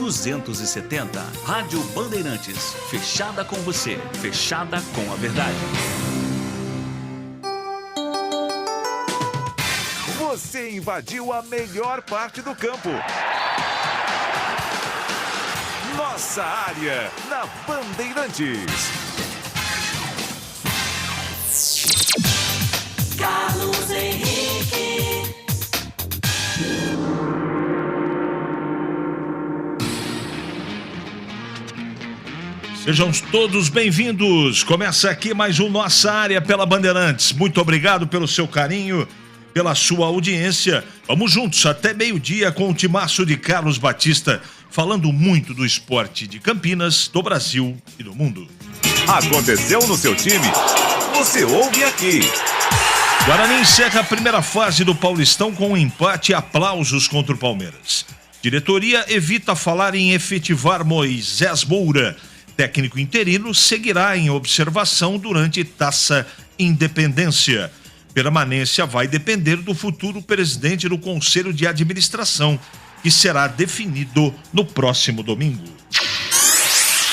270. Rádio Bandeirantes. Fechada com você. Fechada com a verdade. Você invadiu a melhor parte do campo. Nossa área, na Bandeirantes. Carlos Henrique. Sejam todos bem-vindos. Começa aqui mais um Nossa Área pela Bandeirantes. Muito obrigado pelo seu carinho, pela sua audiência. Vamos juntos até meio-dia com o timaço de Carlos Batista, falando muito do esporte de Campinas, do Brasil e do mundo. Aconteceu no seu time? Você ouve aqui. Guarani encerra a primeira fase do Paulistão com um empate e aplausos contra o Palmeiras. Diretoria evita falar em efetivar Moisés Moura. Técnico interino seguirá em observação durante Taça Independência. Permanência vai depender do futuro presidente do Conselho de Administração, que será definido no próximo domingo.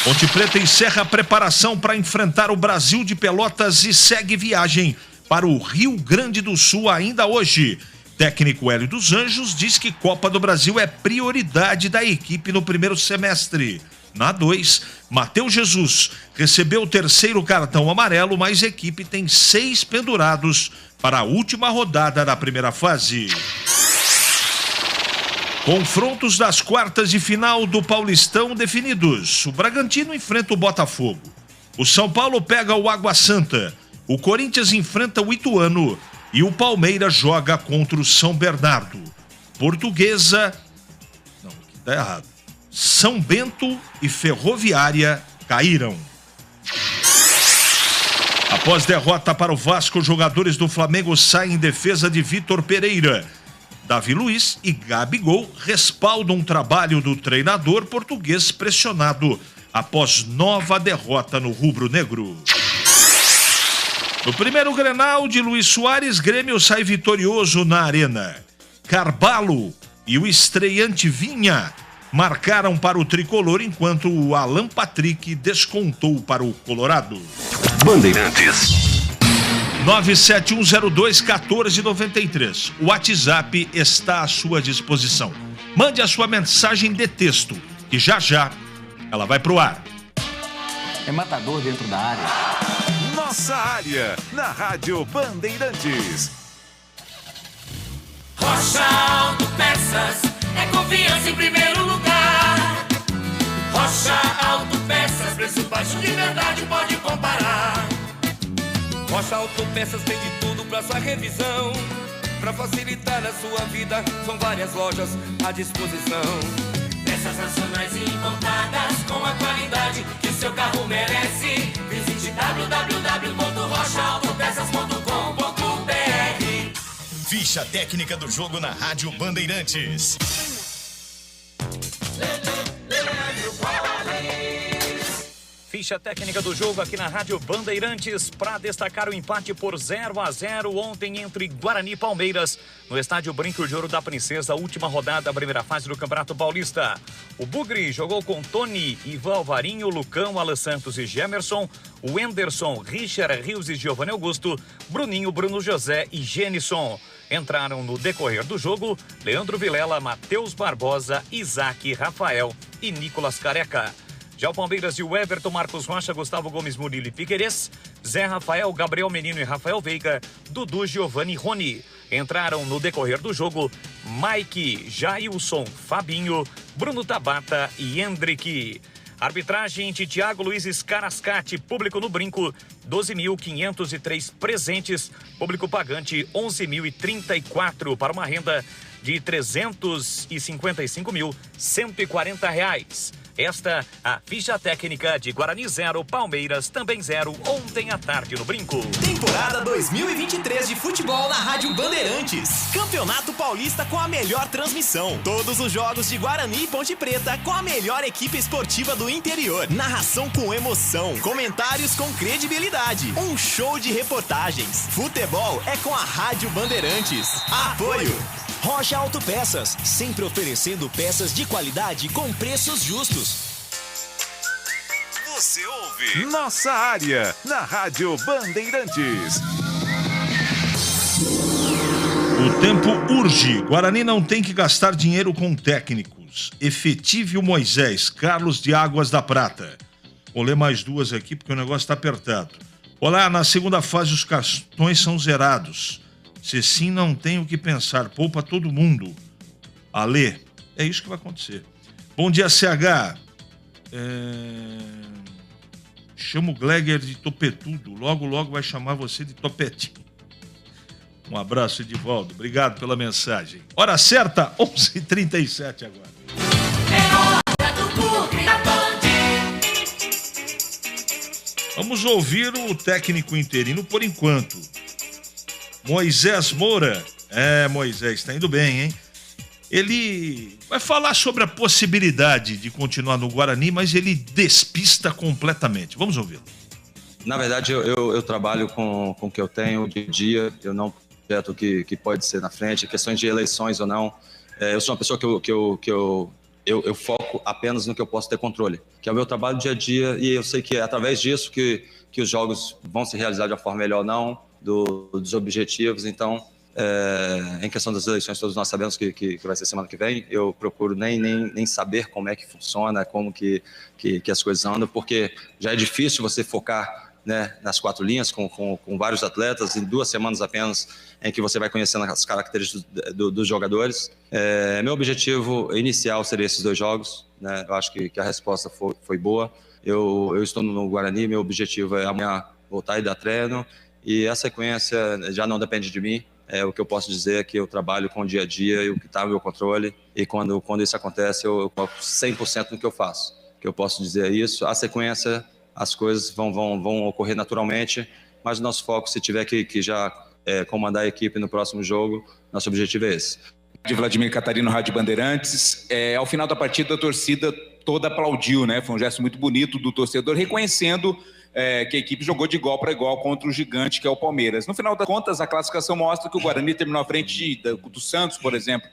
Ponte Preta encerra a preparação para enfrentar o Brasil de Pelotas e segue viagem para o Rio Grande do Sul ainda hoje. Técnico Hélio dos Anjos diz que Copa do Brasil é prioridade da equipe no primeiro semestre. Na 2, Matheus Jesus recebeu o terceiro cartão amarelo, mas a equipe tem 6 pendurados para a última rodada da primeira fase. Confrontos das quartas de final do Paulistão definidos. O Bragantino enfrenta o Botafogo. O São Paulo pega o Água Santa. O Corinthians enfrenta o Ituano. E o Palmeiras joga contra o São Bernardo. Portuguesa... Não, aqui tá errado. São Bento e Ferroviária caíram. Após derrota para o Vasco, jogadores do Flamengo saem em defesa de Vitor Pereira. Davi Luiz e Gabigol respaldam o trabalho do treinador português pressionado após nova derrota no rubro-negro. No primeiro Grenal de Luiz Soares, Grêmio sai vitorioso na Arena. Carvalho e o estreante Vinha marcaram para o tricolor, enquanto o Alan Patrick descontou para o Colorado. Bandeirantes. 97102-1493. O WhatsApp está à sua disposição. Mande a sua mensagem de texto, que já ela vai pro ar. É matador dentro da área. Nossa área, na Rádio Bandeirantes. Rocha Autopeças, é confiança em primeiro lugar. Rocha Autopeças, preço baixo de verdade, pode comparar. Rocha Autopeças tem de tudo pra sua revisão. Pra facilitar a sua vida, são várias lojas à disposição. Peças nacionais e importadas com a qualidade que o seu carro merece. Visite www.rochaautopeças.com.br. Ficha técnica do jogo na Rádio Bandeirantes. Ficha técnica do jogo aqui na Rádio Bandeirantes para destacar o empate por 0-0 ontem entre Guarani e Palmeiras no estádio Brinco de Ouro da Princesa, última rodada da primeira fase do Campeonato Paulista. O Bugre jogou com Tony, Ivan Alvarinho, Lucão, Alan Santos e Gemerson, o Enderson, Richard Rios e Giovanni Augusto, Bruninho, Bruno José e Genison. Entraram no decorrer do jogo Leandro Vilela, Matheus Barbosa, Isaac, Rafael e Nicolas Careca. Já o Palmeiras e o Everton, Marcos Rocha, Gustavo Gomes, Murilo e Piquerez, Zé Rafael, Gabriel Menino e Rafael Veiga, Dudu, Giovanni e Rony. Entraram no decorrer do jogo Mike, Jailson, Fabinho, Bruno Tabata e Hendrick. Arbitragem de Thiago Luiz Scarascati, público no Brinco, 12.503 presentes, público pagante 11.034 para uma renda de R$ 355.140. Esta, a ficha técnica de Guarani 0, Palmeiras também 0, ontem à tarde no Brinco. Temporada 2023 de futebol na Rádio Bandeirantes. Campeonato Paulista com a melhor transmissão. Todos os jogos de Guarani e Ponte Preta com a melhor equipe esportiva do interior. Narração com emoção. Comentários com credibilidade. Um show de reportagens. Futebol é com a Rádio Bandeirantes. Apoio Rocha Autopeças, sempre oferecendo peças de qualidade com preços justos. Você ouve Nossa Área, na Rádio Bandeirantes. O tempo urge. Guarani não tem que gastar dinheiro com técnicos. Efetive o Moisés, Carlos de Águas da Prata. Vou ler mais duas aqui porque o negócio está apertado. Olá, na segunda fase os cartões são zerados. Se sim, não tem o que pensar. Poupa todo mundo. Alê, é isso que vai acontecer. Bom dia, CH. Chama o Gleger de Topetudo. Logo, logo vai chamar você de Topetinho. Um abraço, Edivaldo. Obrigado pela mensagem. Hora certa, 11h37 agora. É hora do Clube da Band. Vamos ouvir o técnico interino por enquanto. Moisés Moura. Moisés, tá indo bem, hein? Ele vai falar sobre a possibilidade de continuar no Guarani, mas ele despista completamente. Vamos ouvi-lo. Na verdade, eu trabalho com o que eu tenho dia a dia. Eu não projeto que pode ser na frente, questões de eleições ou não. Eu sou uma pessoa que eu foco apenas no que eu posso ter controle, que é o meu trabalho dia a dia, e eu sei que é através disso que os jogos vão se realizar de uma forma melhor ou não, dos objetivos. Então, em questão das eleições, todos nós sabemos que vai ser semana que vem. Eu procuro nem saber como é que funciona, como que as coisas andam, porque já é difícil você focar, né, nas 4 linhas com vários atletas em 2 semanas apenas, em que você vai conhecendo as características dos jogadores. Meu objetivo inicial seria esses 2 jogos, né? Eu acho que a resposta foi boa. Eu estou no Guarani, meu objetivo é amanhã voltar e dar treino, e a sequência já não depende de mim. O que eu posso dizer é que eu trabalho com o dia a dia e o que está no meu controle, e quando isso acontece eu foco 100% no que eu faço. O que eu posso dizer é isso. A sequência, as coisas vão ocorrer naturalmente, mas o nosso foco, se tiver que já comandar a equipe no próximo jogo, nosso objetivo é esse. De Vladimir Catarino, Rádio Bandeirantes. Ao final da partida, a torcida toda aplaudiu, né? Foi um gesto muito bonito do torcedor, reconhecendo que a equipe jogou de igual para igual contra o gigante que é o Palmeiras. No final das contas, a classificação mostra que o Guarani terminou à frente do Santos, por exemplo.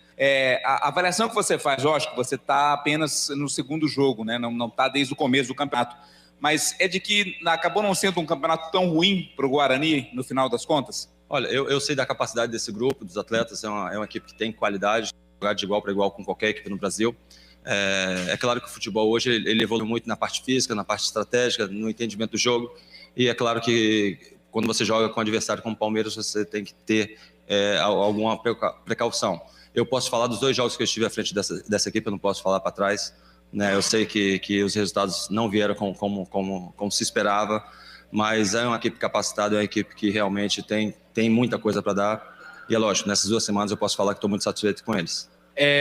A avaliação que você faz, lógico, você está apenas no segundo jogo, né? Não está desde o começo do campeonato, mas é de que acabou não sendo um campeonato tão ruim para o Guarani no final das contas? Olha, eu sei da capacidade desse grupo, dos atletas. É uma equipe que tem qualidade, jogar de igual para igual com qualquer equipe no Brasil. É claro que o futebol hoje ele evolui muito na parte física, na parte estratégica, no entendimento do jogo, e é claro que quando você joga com um adversário como o Palmeiras, você tem que ter alguma precaução. Eu posso falar dos 2 jogos que eu estive à frente dessa equipe, eu não posso falar para trás, né? Eu sei que os resultados não vieram como se esperava, mas é uma equipe capacitada, é uma equipe que realmente tem muita coisa para dar, e é lógico, nessas 2 semanas eu posso falar que estou muito satisfeito com eles.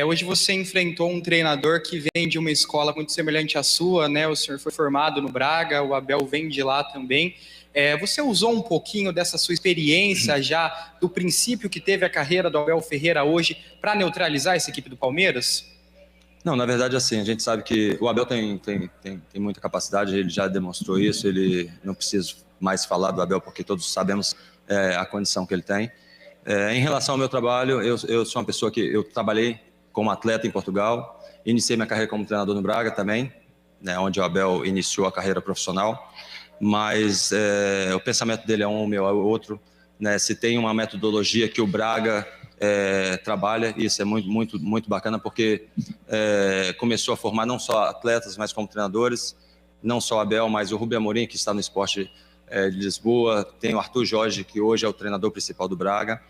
Hoje você enfrentou um treinador que vem de uma escola muito semelhante à sua, né? O senhor foi formado no Braga, o Abel vem de lá também. Você usou um pouquinho dessa sua experiência já do princípio que teve a carreira do Abel Ferreira hoje para neutralizar essa equipe do Palmeiras? Não, na verdade, assim, a gente sabe que o Abel tem muita capacidade, ele já demonstrou isso, ele não precisa mais falar do Abel porque todos sabemos a condição que ele tem. Em relação ao meu trabalho, eu sou uma pessoa que eu trabalhei como atleta em Portugal, iniciei minha carreira como treinador no Braga também, né, onde o Abel iniciou a carreira profissional, mas o pensamento dele é um, o meu é o outro, né? Se tem uma metodologia que o Braga trabalha, isso é muito, muito, muito bacana, porque começou a formar não só atletas, mas como treinadores, não só o Abel, mas o Rubem Amorim, que está no Sport de Lisboa, tem o Arthur Jorge, que hoje é o treinador principal do Braga.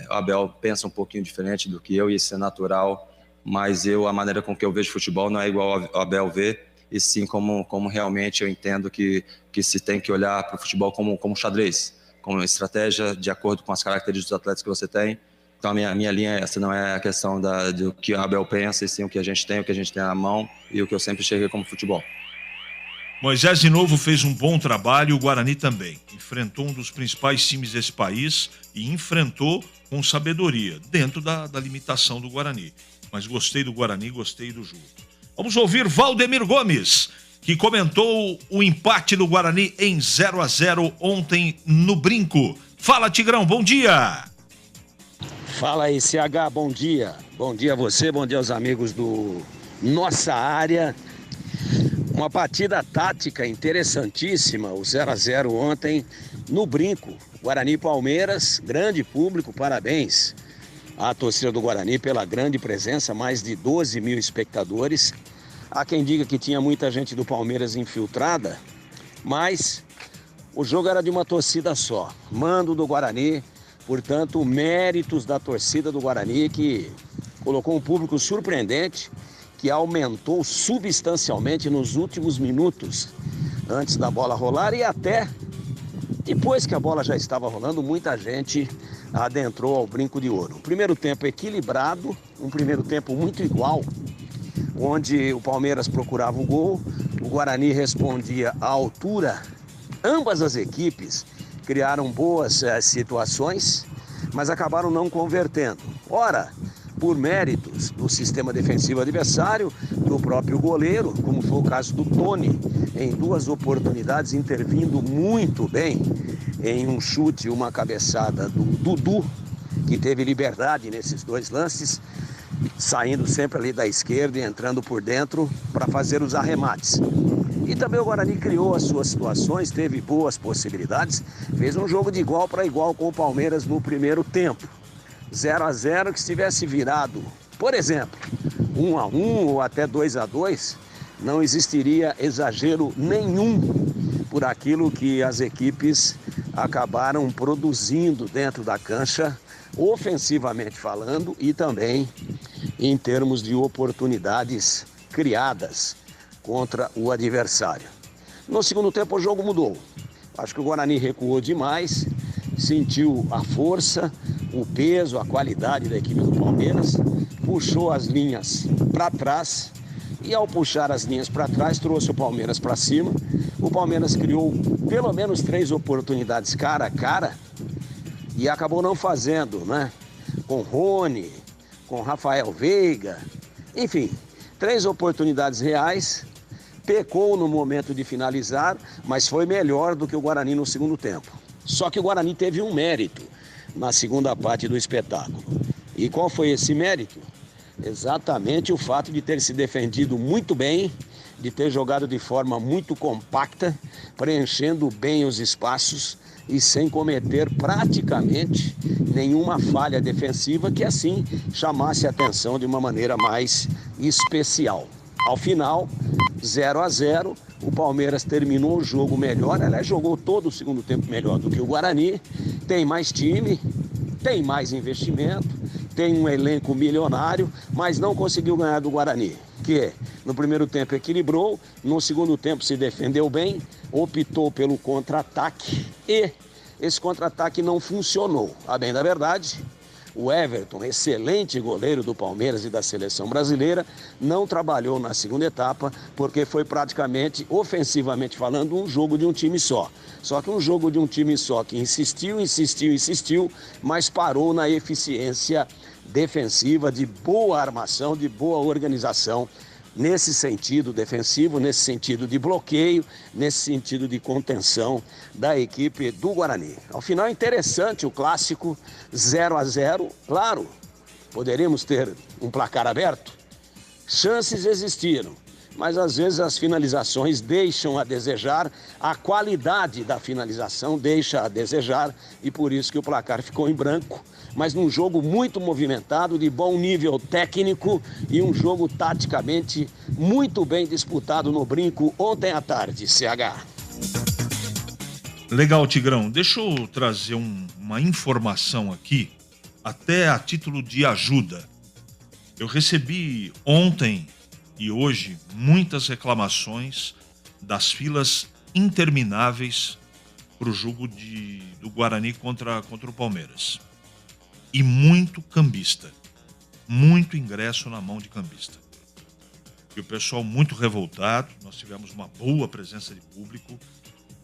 O Abel pensa um pouquinho diferente do que eu, e isso é natural, mas a maneira com que eu vejo futebol não é igual ao Abel vê, e sim como realmente eu entendo que se tem que olhar para o futebol como xadrez, como estratégia de acordo com as características dos atletas que você tem. Então a minha linha é essa, não é a questão do que o Abel pensa, e sim o que a gente tem na mão, e o que eu sempre enxerguei como futebol. Moisés de novo fez um bom trabalho, o Guarani também. Enfrentou um dos principais times desse país e enfrentou com sabedoria, dentro da limitação do Guarani. Mas gostei do Guarani, gostei do jogo. Vamos ouvir Valdemir Gomes, que comentou o empate do Guarani em 0-0 ontem no Brinco. Fala, Tigrão, bom dia! Fala aí, CH, bom dia. Bom dia a você, bom dia aos amigos do Nossa Área. Uma partida tática interessantíssima, o 0x0 ontem no Brinco. Guarani e Palmeiras, grande público, parabéns à torcida do Guarani pela grande presença, mais de 12 mil espectadores. Há quem diga que tinha muita gente do Palmeiras infiltrada, mas o jogo era de uma torcida só, mando do Guarani, portanto, méritos da torcida do Guarani, que colocou um público surpreendente, que aumentou substancialmente nos últimos minutos antes da bola rolar e até depois que a bola já estava rolando, muita gente adentrou ao Brinco de Ouro. Um primeiro tempo equilibrado, um primeiro tempo muito igual, onde o Palmeiras procurava o gol, o Guarani respondia à altura. Ambas as equipes criaram boas situações, mas acabaram não convertendo. Ora, por méritos do sistema defensivo adversário, do próprio goleiro, como foi o caso do Tony, em 2 oportunidades, intervindo muito bem em um chute e uma cabeçada do Dudu, que teve liberdade nesses 2 lances, saindo sempre ali da esquerda e entrando por dentro para fazer os arremates. E também o Guarani criou as suas situações, teve boas possibilidades, fez um jogo de igual para igual com o Palmeiras no primeiro tempo. 0x0, que se tivesse virado, por exemplo, 1x1 ou até 2x2, não existiria exagero nenhum por aquilo que as equipes acabaram produzindo dentro da cancha, ofensivamente falando e também em termos de oportunidades criadas contra o adversário. No segundo tempo o jogo mudou. Acho que o Guarani recuou demais, sentiu a força, o peso, a qualidade da equipe do Palmeiras, puxou as linhas para trás e ao puxar as linhas para trás trouxe o Palmeiras para cima. O Palmeiras criou pelo menos 3 oportunidades cara a cara e acabou não fazendo, né? Com Rony, com Rafael Veiga, enfim, 3 oportunidades reais. Pecou no momento de finalizar, mas foi melhor do que o Guarani no segundo tempo. Só que o Guarani teve um mérito na segunda parte do espetáculo. E qual foi esse mérito? Exatamente o fato de ter se defendido muito bem, de ter jogado de forma muito compacta, preenchendo bem os espaços e sem cometer praticamente nenhuma falha defensiva que assim chamasse a atenção de uma maneira mais especial. Ao final, 0x0, o Palmeiras terminou o jogo melhor, aliás, jogou todo o segundo tempo melhor do que o Guarani, tem mais time, tem mais investimento, tem um elenco milionário, mas não conseguiu ganhar do Guarani, que no primeiro tempo equilibrou, no segundo tempo se defendeu bem, optou pelo contra-ataque e esse contra-ataque não funcionou. A bem da verdade, o Everton, excelente goleiro do Palmeiras e da seleção brasileira, não trabalhou na segunda etapa porque foi praticamente, ofensivamente falando, um jogo de um time só. Só que um jogo de um time só que insistiu, mas parou na eficiência defensiva, de boa armação, de boa organização, nesse sentido defensivo, nesse sentido de bloqueio, nesse sentido de contenção da equipe do Guarani. Ao final, interessante o clássico 0x0. Claro, poderíamos ter um placar aberto. Chances existiram, mas às vezes as finalizações deixam a desejar, a qualidade da finalização deixa a desejar e por isso que o placar ficou em branco. Mas num jogo muito movimentado, de bom nível técnico e um jogo taticamente muito bem disputado no Brinco ontem à tarde, CH. Legal, Tigrão. Deixa eu trazer uma informação aqui, até a título de ajuda. Eu recebi ontem e hoje muitas reclamações das filas intermináveis para o jogo do Guarani contra o Palmeiras. E muito cambista, muito ingresso na mão de cambista. E o pessoal muito revoltado, nós tivemos uma boa presença de público,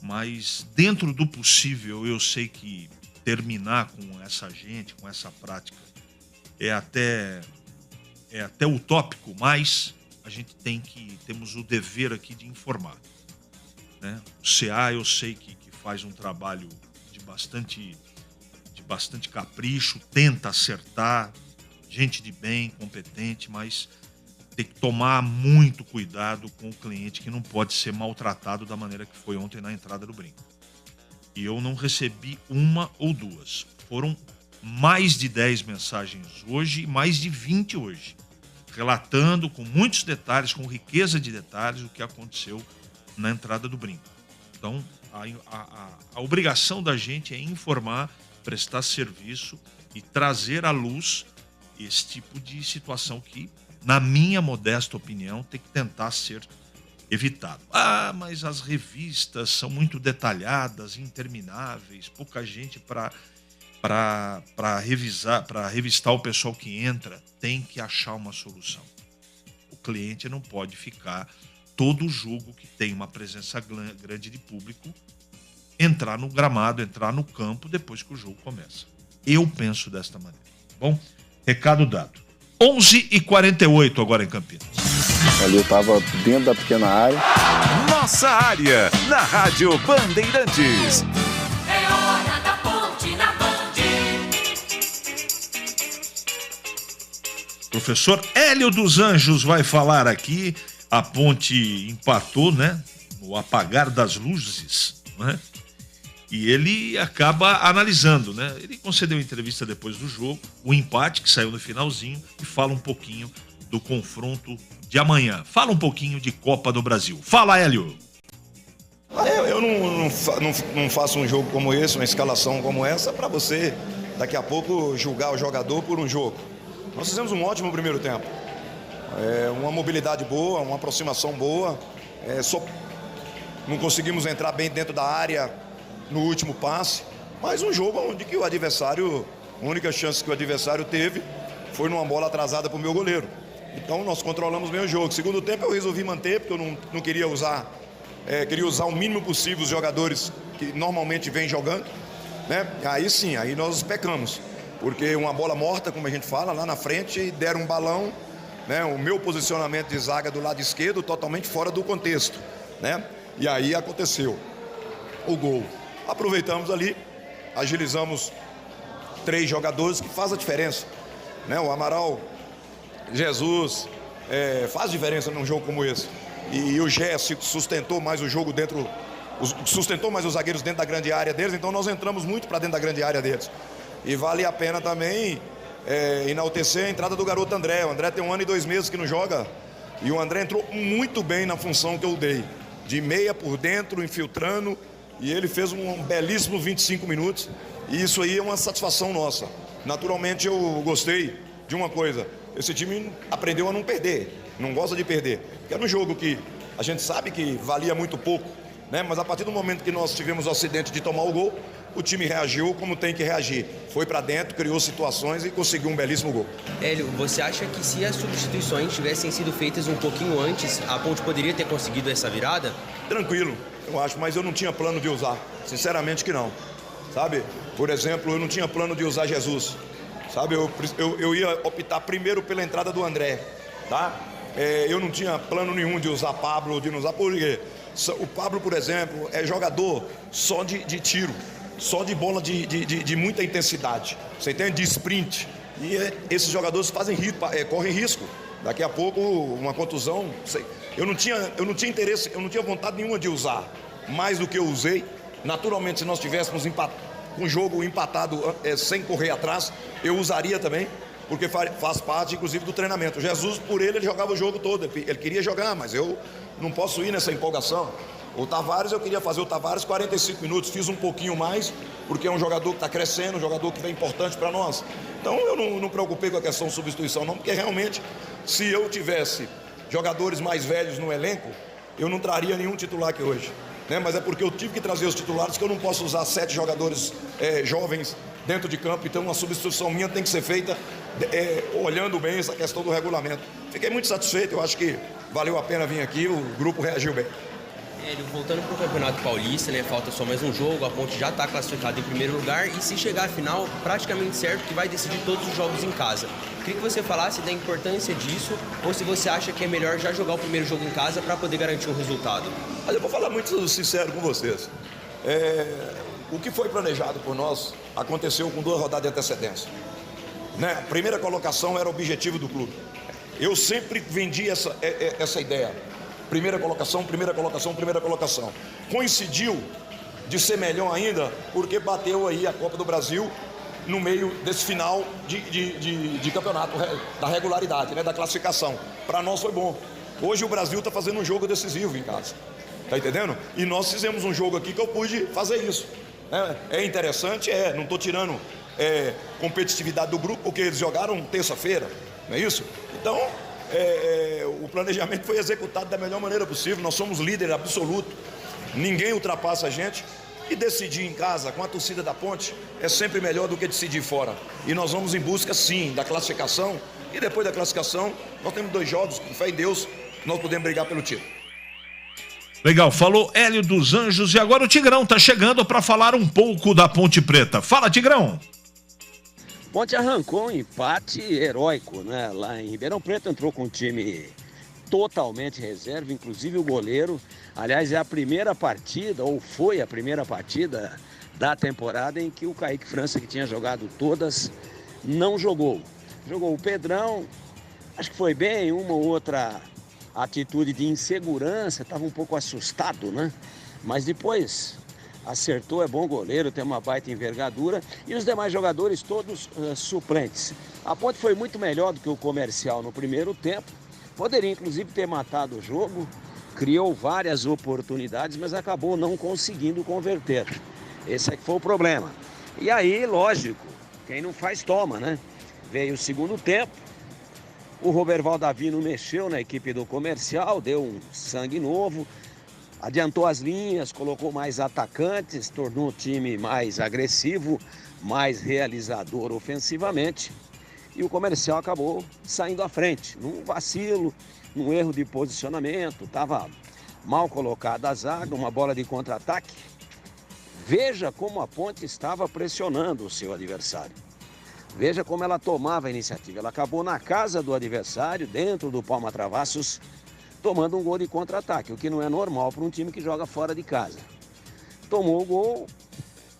mas dentro do possível eu sei que terminar com essa gente, com essa prática, é até utópico, mas a gente temos o dever aqui de informar, né? O CA eu sei que faz um trabalho de bastante capricho, tenta acertar, gente de bem, competente, mas tem que tomar muito cuidado com o cliente que não pode ser maltratado da maneira que foi ontem na entrada do Brinco. E eu não recebi uma ou duas. Foram mais de 10 mensagens hoje e mais de 20 hoje, relatando com muitos detalhes, com riqueza de detalhes, o que aconteceu na entrada do Brinco. Então, a obrigação da gente é informar, prestar serviço e trazer à luz esse tipo de situação que, na minha modesta opinião, tem que tentar ser evitado. Mas as revistas são muito detalhadas, intermináveis, pouca gente para revistar o pessoal que entra. Tem que achar uma solução. O cliente não pode ficar todo jogo que tem uma presença grande de público, entrar no gramado, entrar no campo depois que o jogo começa. Eu penso desta maneira. Bom, recado dado. 11h48 agora em Campinas. Ali eu estava dentro da pequena área. Nossa área, na Rádio Bandeirantes. É hora da ponte na Band. Professor Hélio dos Anjos vai falar aqui. A ponte empatou, né? No apagar das luzes, né? E ele acaba analisando, né? Ele concedeu entrevista depois do jogo, o empate que saiu no finalzinho, e fala um pouquinho do confronto de amanhã. Fala um pouquinho de Copa do Brasil. Fala, Hélio! Eu não faço um jogo como esse, uma escalação como essa, para você, daqui a pouco, julgar o jogador por um jogo. Nós fizemos um ótimo primeiro tempo. Uma mobilidade boa, uma aproximação boa. Só não conseguimos entrar bem dentro da área no último passe, mas um jogo onde que o adversário, a única chance que o adversário teve foi numa bola atrasada para o meu goleiro. Então nós controlamos bem o jogo. Segundo tempo eu resolvi manter, porque eu não queria usar, queria usar o mínimo possível os jogadores que normalmente vêm jogando, né? Aí sim, aí nós pecamos, porque uma bola morta, como a gente fala, lá na frente, deram um balão, né? O meu posicionamento de zaga do lado esquerdo totalmente fora do contexto, né? E aí aconteceu o gol. Aproveitamos ali, agilizamos 3 jogadores que faz a diferença, né? O Amaral, Jesus, faz diferença num jogo como esse. E o Gé sustentou mais o jogo sustentou mais os zagueiros dentro da grande área deles, então nós entramos muito para dentro da grande área deles. E vale a pena também enaltecer a entrada do garoto André. O André tem 1 ano e 2 meses que não joga, e o André entrou muito bem na função que eu dei, de meia por dentro, infiltrando, e ele fez um belíssimo 25 minutos, e isso aí é uma satisfação nossa. Naturalmente eu gostei de uma coisa: esse time aprendeu a não perder, não gosta de perder, porque era um jogo que a gente sabe que valia muito pouco, né? Mas a partir do momento que nós tivemos o acidente de tomar o gol, o time reagiu como tem que reagir, foi para dentro, criou situações e conseguiu um belíssimo gol. Hélio, você acha que se as substituições tivessem sido feitas um pouquinho antes, a Ponte poderia ter conseguido essa virada? Tranquilo, eu acho, mas eu não tinha plano de usar, sinceramente que não, sabe? Por exemplo, eu não tinha plano de usar Jesus, sabe? Eu ia optar primeiro pela entrada do André, tá? Eu não tinha plano nenhum de usar Pablo, de não usar, por quê? O Pablo, por exemplo, é jogador só de tiro, só de bola de muita intensidade, você entende? De sprint. E esses jogadores correm risco. Daqui a pouco, uma contusão. Eu não tinha interesse, eu não tinha vontade nenhuma de usar mais do que eu usei. Naturalmente, se nós tivéssemos um jogo empatado sem correr atrás, eu usaria também, porque faz parte, inclusive, do treinamento. Jesus, por ele jogava o jogo todo. Ele queria jogar, mas eu não posso ir nessa empolgação. O Tavares, eu queria fazer o Tavares 45 minutos, fiz um pouquinho mais, porque é um jogador que está crescendo, um jogador que é importante para nós. Então eu não me preocupei com a questão de substituição não, porque realmente, se eu tivesse jogadores mais velhos no elenco, eu não traria nenhum titular aqui hoje, né? Mas é porque eu tive que trazer os titulares, que eu não posso usar 7 jogadores jovens dentro de campo, então uma substituição minha tem que ser feita olhando bem essa questão do regulamento. Fiquei muito satisfeito, eu acho que valeu a pena vir aqui, o grupo reagiu bem. Hélio, voltando para o Campeonato Paulista, né, falta só mais um jogo, a Ponte já está classificada em primeiro lugar e se chegar à final, praticamente certo que vai decidir todos os jogos em casa. Queria que você falasse da importância disso ou se você acha que é melhor já jogar o primeiro jogo em casa para poder garantir um resultado. Mas eu vou falar muito sincero com vocês. O que foi planejado por nós aconteceu com 2 rodadas de antecedência. Né? A primeira colocação era o objetivo do clube. Eu sempre vendi essa ideia. Primeira colocação, primeira colocação, primeira colocação. Coincidiu de ser melhor ainda, porque bateu aí a Copa do Brasil no meio desse final de campeonato, da regularidade, né? Da classificação. Para nós foi bom. Hoje o Brasil está fazendo um jogo decisivo em casa. Tá entendendo? E nós fizemos um jogo aqui que eu pude fazer isso. É interessante, não estou tirando competitividade do grupo, porque eles jogaram terça-feira, não é isso? Então, o planejamento foi executado da melhor maneira possível. Nós somos líder absoluto, ninguém ultrapassa a gente. E decidir em casa com a torcida da Ponte é sempre melhor do que decidir fora. E nós vamos em busca, sim, da classificação. E depois da classificação, nós temos 2 jogos, com fé em Deus, nós podemos brigar pelo título. Legal, falou Hélio dos Anjos. E agora o Tigrão tá chegando para falar um pouco da Ponte Preta. Fala, Tigrão! Ponte arrancou um empate heróico, né? Lá em Ribeirão Preto, entrou com um time totalmente reserva, inclusive o goleiro. Aliás, é a primeira partida, ou foi a primeira partida da temporada em que o Kaique França, que tinha jogado todas, não jogou. Jogou o Pedrão, acho que foi bem, uma ou outra atitude de insegurança, estava um pouco assustado, né? Mas depois acertou, é bom goleiro, tem uma baita envergadura, e os demais jogadores todos suplentes. A Ponte foi muito melhor do que o Comercial no primeiro tempo, poderia inclusive ter matado o jogo, criou várias oportunidades, mas acabou não conseguindo converter. Esse é que foi o problema. E aí, lógico, quem não faz toma, né? Veio o segundo tempo, o Roberval Davino mexeu na equipe do Comercial, deu um sangue novo, adiantou as linhas, colocou mais atacantes, tornou o time mais agressivo, mais realizador ofensivamente. E o Comercial acabou saindo à frente, num vacilo, num erro de posicionamento, estava mal colocada a zaga, uma bola de contra-ataque. Veja como a Ponte estava pressionando o seu adversário. Veja como ela tomava a iniciativa. Ela acabou na casa do adversário, dentro do Palma Travassos, tomando um gol de contra-ataque, o que não é normal para um time que joga fora de casa. Tomou o gol,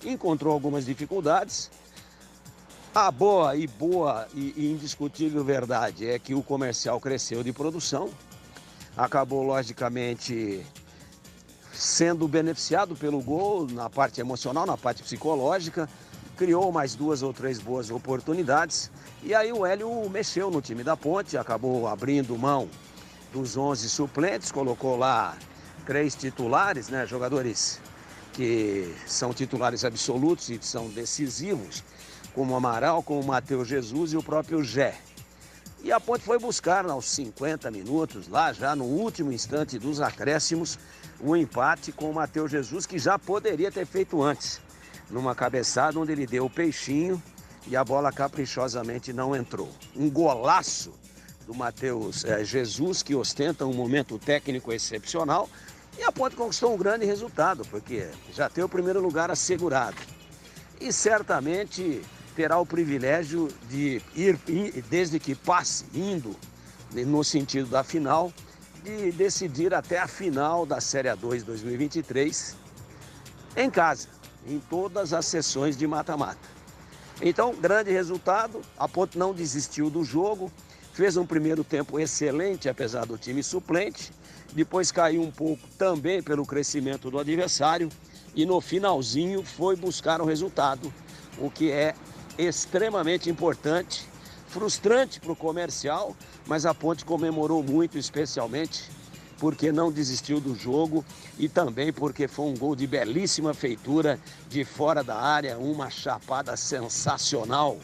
encontrou algumas dificuldades. A boa e indiscutível verdade é que o Comercial cresceu de produção, acabou logicamente sendo beneficiado pelo gol na parte emocional, na parte psicológica, criou mais 2 ou 3 boas oportunidades e aí o Hélio mexeu no time da Ponte, acabou abrindo mão dos 11 suplentes, colocou lá 3 titulares, né, jogadores que são titulares absolutos e são decisivos, como o Amaral, como o Matheus Jesus e o próprio Gé. E a Ponte foi buscar aos 50 minutos, lá já no último instante dos acréscimos, o empate com o Matheus Jesus, que já poderia ter feito antes, numa cabeçada onde ele deu o peixinho e a bola caprichosamente não entrou. Um golaço do Matheus Jesus, que ostenta um momento técnico excepcional, e a Ponte conquistou um grande resultado, porque já tem o primeiro lugar assegurado. E certamente terá o privilégio de ir, desde que passe, indo no sentido da final, de decidir até a final da Série A2 2023 em casa, em todas as sessões de mata-mata. Então, grande resultado, a Ponte não desistiu do jogo, fez um primeiro tempo excelente, apesar do time suplente, depois caiu um pouco também pelo crescimento do adversário e no finalzinho foi buscar o resultado, o que é extremamente importante, frustrante para o Comercial, mas a Ponte comemorou muito, especialmente porque não desistiu do jogo e também porque foi um gol de belíssima feitura de fora da área, uma chapada sensacional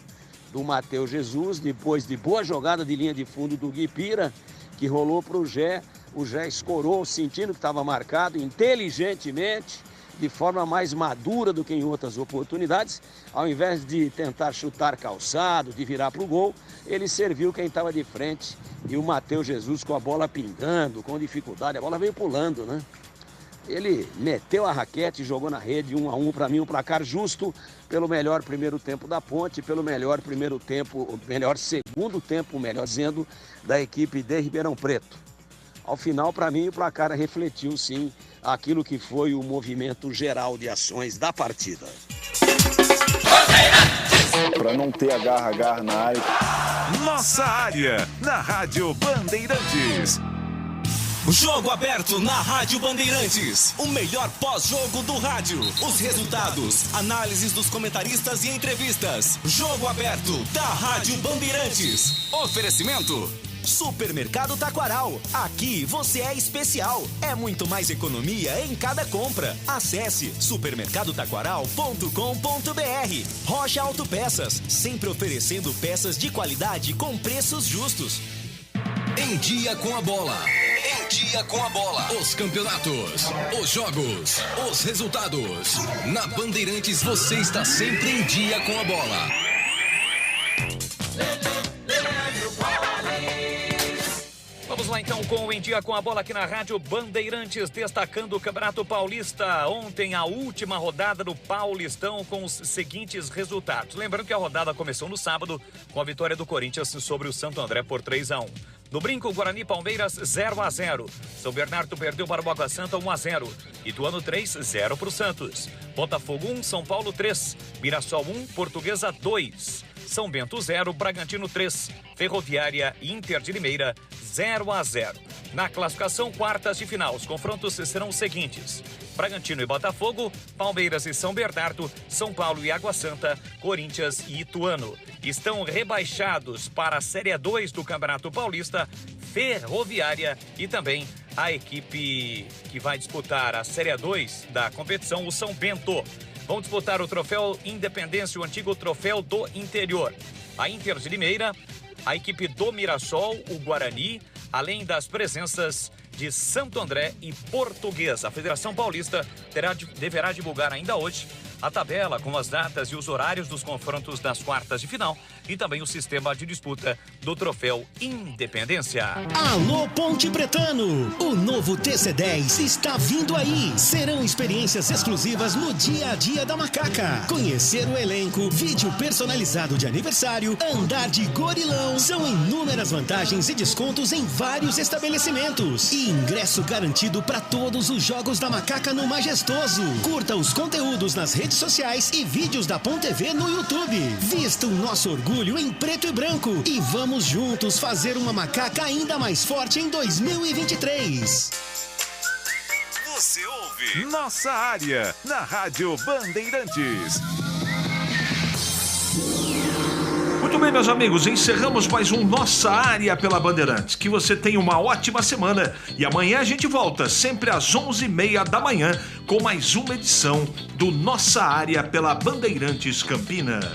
do Matheus Jesus, depois de boa jogada de linha de fundo do Guipira, que rolou para o Gé escorou, sentindo que estava marcado, inteligentemente, de forma mais madura do que em outras oportunidades, ao invés de tentar chutar calçado, de virar para o gol, ele serviu quem estava de frente e o Matheus Jesus com a bola pingando, com dificuldade, a bola veio pulando, né? Ele meteu a raquete e jogou na rede, 1-1, para mim um placar justo pelo melhor primeiro tempo da Ponte, pelo melhor primeiro tempo, melhor segundo tempo, melhor dizendo, da equipe de Ribeirão Preto. Ao final, para mim, o placar refletiu, sim, aquilo que foi o movimento geral de ações da partida. Para não ter agarra na área. Nossa área, na Rádio Bandeirantes. Jogo aberto na Rádio Bandeirantes. O melhor pós-jogo do rádio. Os resultados, análises dos comentaristas e entrevistas. Jogo aberto da Rádio Bandeirantes. Oferecimento Supermercado Taquaral. Aqui você é especial. É muito mais economia em cada compra. Acesse supermercadotaquaral.com.br. Rocha Autopeças, sempre oferecendo peças de qualidade com preços justos. Em Dia com a Bola. Em Dia com a Bola. Os campeonatos, os jogos, os resultados. Na Bandeirantes você está sempre em dia com a bola. Vamos lá então com o Em Dia com a Bola aqui na Rádio Bandeirantes, destacando o Campeonato Paulista. Ontem a última rodada do Paulistão com os seguintes resultados. Lembrando que a rodada começou no sábado com a vitória do Corinthians sobre o Santo André por 3-1. No Brinco, Guarani Palmeiras 0-0. São Bernardo perdeu para o Água Santa 1-0. Ituano 3-0 para o Santos. Botafogo 1, São Paulo 3. Mirassol 1, Portuguesa 2. São Bento 0, Bragantino 3. Ferroviária e Inter de Limeira 0-0. Na classificação, quartas de final, os confrontos serão os seguintes: Bragantino e Botafogo, Palmeiras e São Bernardo, São Paulo e Água Santa, Corinthians e Ituano. Estão rebaixados para a Série 2 do Campeonato Paulista, Ferroviária e também a equipe que vai disputar a Série 2 da competição, o São Bento. Vão disputar o troféu Independência, o antigo troféu do interior. A Inter de Limeira, a equipe do Mirassol, o Guarani, além das presenças de Santo André e Portuguesa. A Federação Paulista deverá divulgar ainda hoje a tabela com as datas e os horários dos confrontos das quartas de final e também o sistema de disputa do troféu Independência. Alô Ponte Pretano, o novo TC10 está vindo aí. Serão experiências exclusivas no dia a dia da Macaca. Conhecer o elenco, vídeo personalizado de aniversário, andar de gorilão. São inúmeras vantagens e descontos em vários estabelecimentos. E ingresso garantido para todos os jogos da Macaca no Majestoso. Curta os conteúdos nas redes sociais e vídeos da Ponte TV no YouTube. Vista o nosso orgulho em preto e branco e vamos juntos fazer uma Macaca ainda mais forte em 2023. Você ouve Nossa Área, na Rádio Bandeirantes. Muito bem, meus amigos, encerramos mais um Nossa Área pela Bandeirantes. Que você tenha uma ótima semana e amanhã a gente volta, sempre às 11h30 da manhã, com mais uma edição do Nossa Área pela Bandeirantes Campinas.